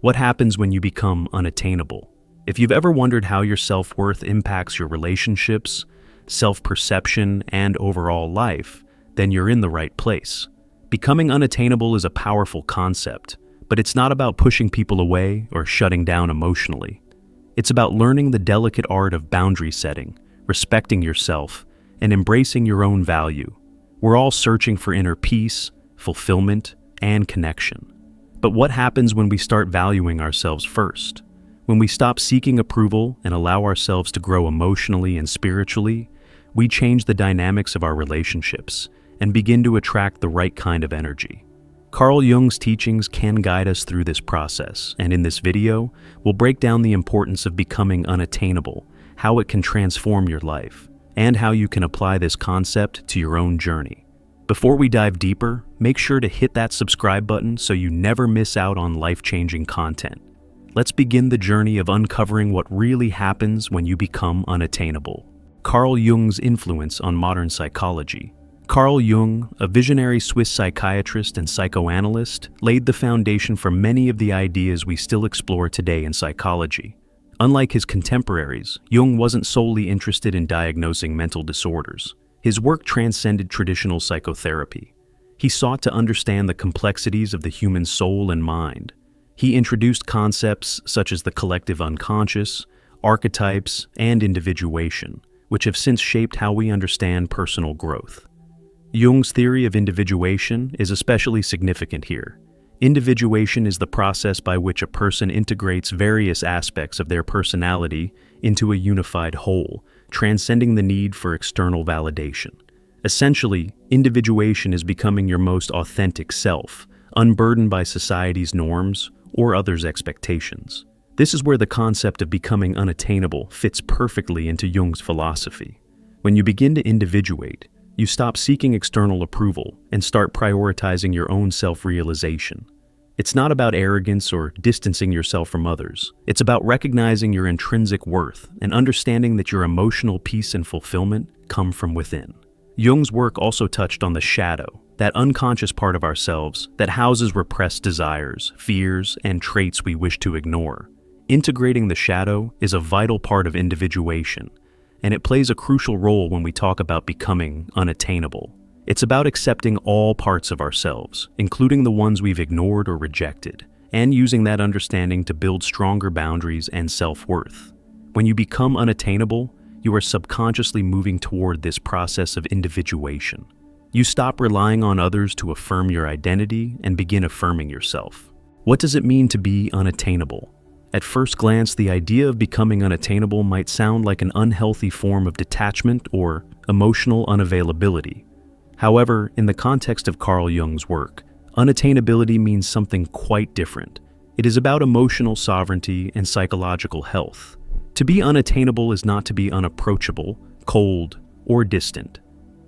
What happens when you become unattainable? If you've ever wondered how your self-worth impacts your relationships, self-perception, and overall life, then you're in the right place. Becoming unattainable is a powerful concept, but it's not about pushing people away or shutting down emotionally. It's about learning the delicate art of boundary setting, respecting yourself, and embracing your own value. We're all searching for inner peace, fulfillment, and connection. But what happens when we start valuing ourselves first? When we stop seeking approval and allow ourselves to grow emotionally and spiritually, we change the dynamics of our relationships and begin to attract the right kind of energy. Carl Jung's teachings can guide us through this process, and in this video, we'll break down the importance of becoming unattainable, how it can transform your life, and how you can apply this concept to your own journey. Before we dive deeper, make sure to hit that subscribe button so you never miss out on life-changing content. Let's begin the journey of uncovering what really happens when you become unattainable. Carl Jung's influence on modern psychology. Carl Jung, a visionary Swiss psychiatrist and psychoanalyst, laid the foundation for many of the ideas we still explore today in psychology. Unlike his contemporaries, Jung wasn't solely interested in diagnosing mental disorders. His work transcended traditional psychotherapy. He sought to understand the complexities of the human soul and mind. He introduced concepts such as the collective unconscious, archetypes, and individuation, which have since shaped how we understand personal growth. Jung's theory of individuation is especially significant here. Individuation is the process by which a person integrates various aspects of their personality into a unified whole, transcending the need for external validation. Essentially, individuation is becoming your most authentic self, unburdened by society's norms or others' expectations. This is where the concept of becoming unattainable fits perfectly into Jung's philosophy. When you begin to individuate, you stop seeking external approval and start prioritizing your own self-realization. It's not about arrogance or distancing yourself from others. It's about recognizing your intrinsic worth and understanding that your emotional peace and fulfillment come from within. Jung's work also touched on the shadow, that unconscious part of ourselves that houses repressed desires, fears, and traits we wish to ignore. Integrating the shadow is a vital part of individuation, and it plays a crucial role when we talk about becoming unattainable. It's about accepting all parts of ourselves, including the ones we've ignored or rejected, and using that understanding to build stronger boundaries and self-worth. When you become unattainable, you are subconsciously moving toward this process of individuation. You stop relying on others to affirm your identity and begin affirming yourself. What does it mean to be unattainable? At first glance, the idea of becoming unattainable might sound like an unhealthy form of detachment or emotional unavailability. However, in the context of Carl Jung's work, unattainability means something quite different. It is about emotional sovereignty and psychological health. To be unattainable is not to be unapproachable, cold, or distant.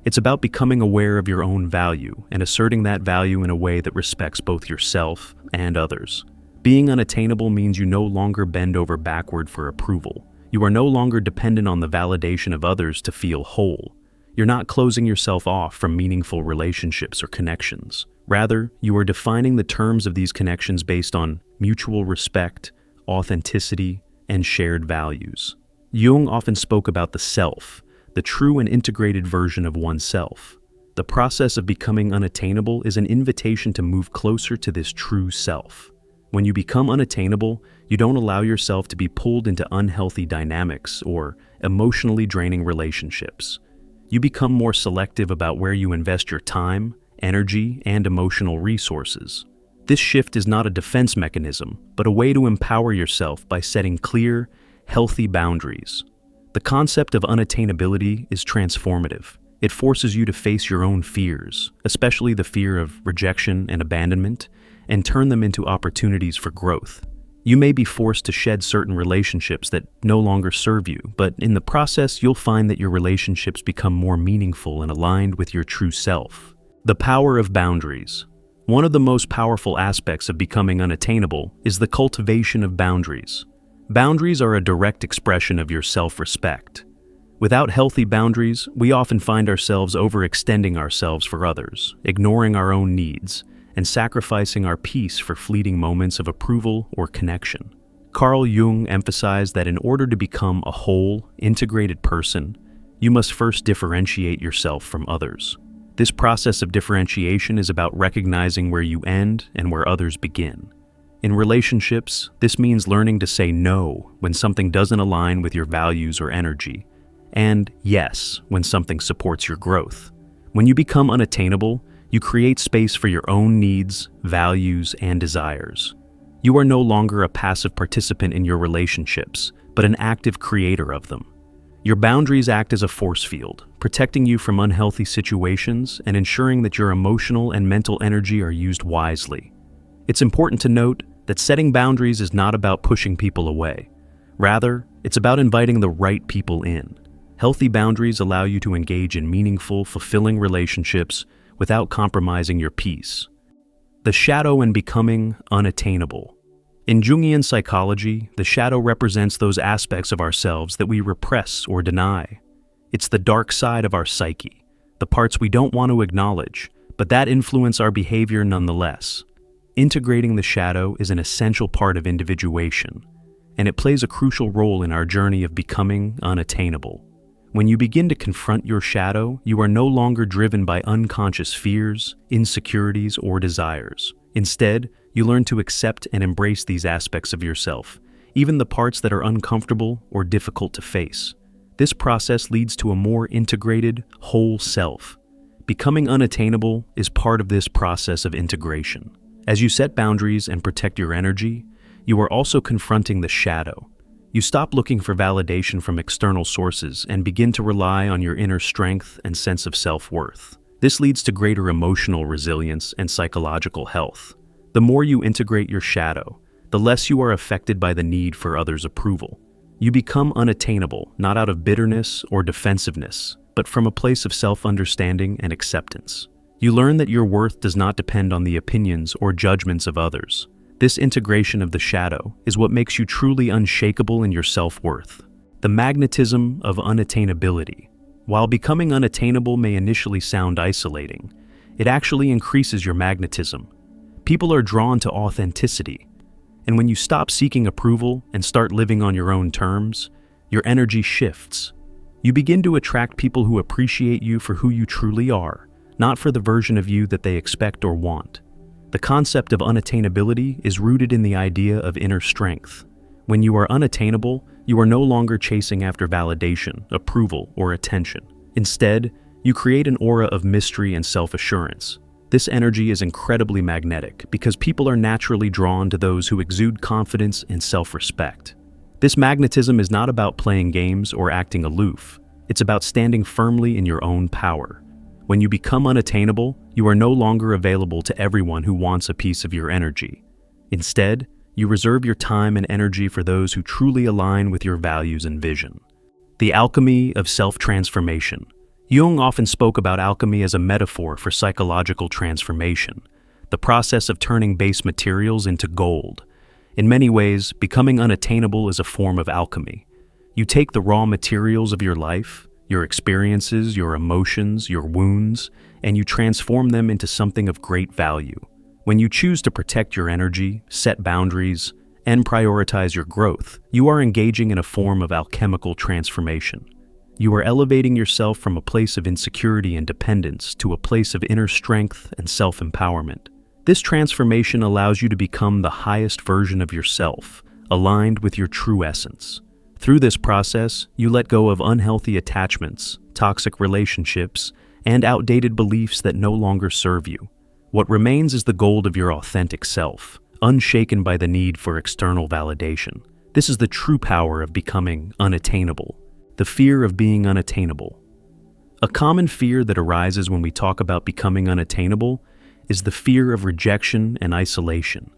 It's about becoming aware of your own value and asserting that value in a way that respects both yourself and others. Being unattainable means you no longer bend over backward for approval. You are no longer dependent on the validation of others to feel whole. You're not closing yourself off from meaningful relationships or connections. Rather, you are defining the terms of these connections based on mutual respect, authenticity, and shared values. Jung often spoke about the self, the true and integrated version of oneself. The process of becoming unattainable is an invitation to move closer to this true self. When you become unattainable, you don't allow yourself to be pulled into unhealthy dynamics or emotionally draining relationships. You become more selective about where you invest your time, energy, and emotional resources. This shift is not a defense mechanism, but a way to empower yourself by setting clear, healthy boundaries. The concept of unattainability is transformative. It forces you to face your own fears, especially the fear of rejection and abandonment, and turn them into opportunities for growth. You may be forced to shed certain relationships that no longer serve you, but in the process, you'll find that your relationships become more meaningful and aligned with your true self. The power of boundaries. One of the most powerful aspects of becoming unattainable is the cultivation of boundaries. Boundaries are a direct expression of your self-respect. Without healthy boundaries, we often find ourselves overextending ourselves for others, ignoring our own needs, and sacrificing our peace for fleeting moments of approval or connection. Carl Jung emphasized that in order to become a whole, integrated person, you must first differentiate yourself from others. This process of differentiation is about recognizing where you end and where others begin. In relationships, this means learning to say no when something doesn't align with your values or energy, and yes when something supports your growth. When you become unattainable, you create space for your own needs, values, and desires. You are no longer a passive participant in your relationships, but an active creator of them. Your boundaries act as a force field, protecting you from unhealthy situations and ensuring that your emotional and mental energy are used wisely. It's important to note that setting boundaries is not about pushing people away. Rather, it's about inviting the right people in. Healthy boundaries allow you to engage in meaningful, fulfilling relationships without compromising your peace. The shadow and becoming unattainable. In Jungian psychology, the shadow represents those aspects of ourselves that we repress or deny. It's the dark side of our psyche, the parts we don't want to acknowledge, but that influence our behavior nonetheless. Integrating the shadow is an essential part of individuation, and it plays a crucial role in our journey of becoming unattainable. When you begin to confront your shadow, you are no longer driven by unconscious fears, insecurities, or desires. Instead, you learn to accept and embrace these aspects of yourself, even the parts that are uncomfortable or difficult to face. This process leads to a more integrated, whole self. Becoming unattainable is part of this process of integration. As you set boundaries and protect your energy, you are also confronting the shadow. You stop looking for validation from external sources and begin to rely on your inner strength and sense of self-worth. This leads to greater emotional resilience and psychological health. The more you integrate your shadow, the less you are affected by the need for others' approval. You become unattainable, not out of bitterness or defensiveness, but from a place of self-understanding and acceptance. You learn that your worth does not depend on the opinions or judgments of others. This integration of the shadow is what makes you truly unshakable in your self-worth. The magnetism of unattainability. While becoming unattainable may initially sound isolating, it actually increases your magnetism. People are drawn to authenticity, and when you stop seeking approval and start living on your own terms, your energy shifts. You begin to attract people who appreciate you for who you truly are, not for the version of you that they expect or want. The concept of unattainability is rooted in the idea of inner strength. When you are unattainable, you are no longer chasing after validation, approval, or attention. Instead, you create an aura of mystery and self-assurance. This energy is incredibly magnetic because people are naturally drawn to those who exude confidence and self-respect. This magnetism is not about playing games or acting aloof. It's about standing firmly in your own power. When you become unattainable, you are no longer available to everyone who wants a piece of your energy. Instead, you reserve your time and energy for those who truly align with your values and vision. The Alchemy of Self-Transformation. Jung often spoke about alchemy as a metaphor for psychological transformation, the process of turning base materials into gold. In many ways, becoming unattainable is a form of alchemy. You take the raw materials of your life, your experiences, your emotions, your wounds, and you transform them into something of great value. When you choose to protect your energy, set boundaries, and prioritize your growth, you are engaging in a form of alchemical transformation. You are elevating yourself from a place of insecurity and dependence to a place of inner strength and self-empowerment. This transformation allows you to become the highest version of yourself, aligned with your true essence. Through this process, you let go of unhealthy attachments, toxic relationships, and outdated beliefs that no longer serve you. What remains is the gold of your authentic self, unshaken by the need for external validation. This is the true power of becoming unattainable. The fear of being unattainable. A common fear that arises when we talk about becoming unattainable is the fear of rejection and isolation.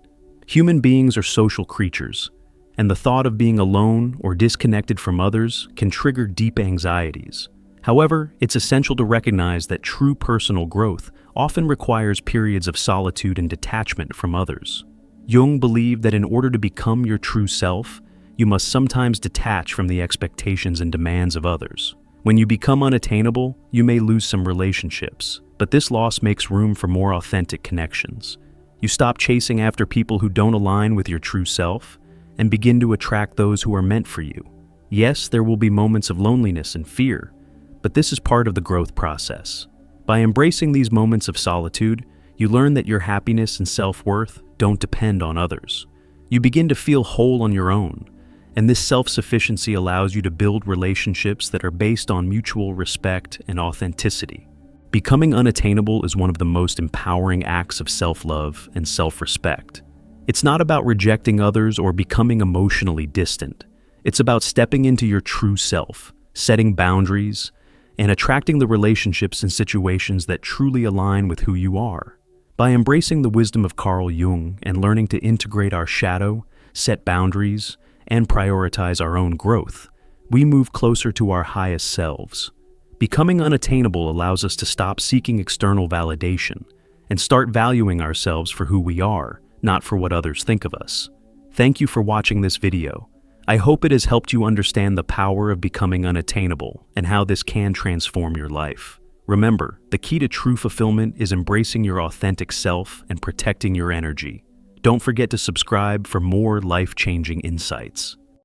Human beings are social creatures, and the thought of being alone or disconnected from others can trigger deep anxieties. However, it's essential to recognize that true personal growth often requires periods of solitude and detachment from others. Jung believed that in order to become your true self, you must sometimes detach from the expectations and demands of others. When you become unattainable, you may lose some relationships, but this loss makes room for more authentic connections. You stop chasing after people who don't align with your true self and begin to attract those who are meant for you. Yes, there will be moments of loneliness and fear, but this is part of the growth process. By embracing these moments of solitude, you learn that your happiness and self-worth don't depend on others. You begin to feel whole on your own, and this self-sufficiency allows you to build relationships that are based on mutual respect and authenticity. Becoming unattainable is one of the most empowering acts of self-love and self-respect. It's not about rejecting others or becoming emotionally distant. It's about stepping into your true self, setting boundaries, and attracting the relationships and situations that truly align with who you are. By embracing the wisdom of Carl Jung and learning to integrate our shadow, set boundaries, and prioritize our own growth, we move closer to our highest selves. Becoming unattainable allows us to stop seeking external validation and start valuing ourselves for who we are, not for what others think of us. Thank you for watching this video. I hope it has helped you understand the power of becoming unattainable and how this can transform your life. Remember, the key to true fulfillment is embracing your authentic self and protecting your energy. Don't forget to subscribe for more life-changing insights.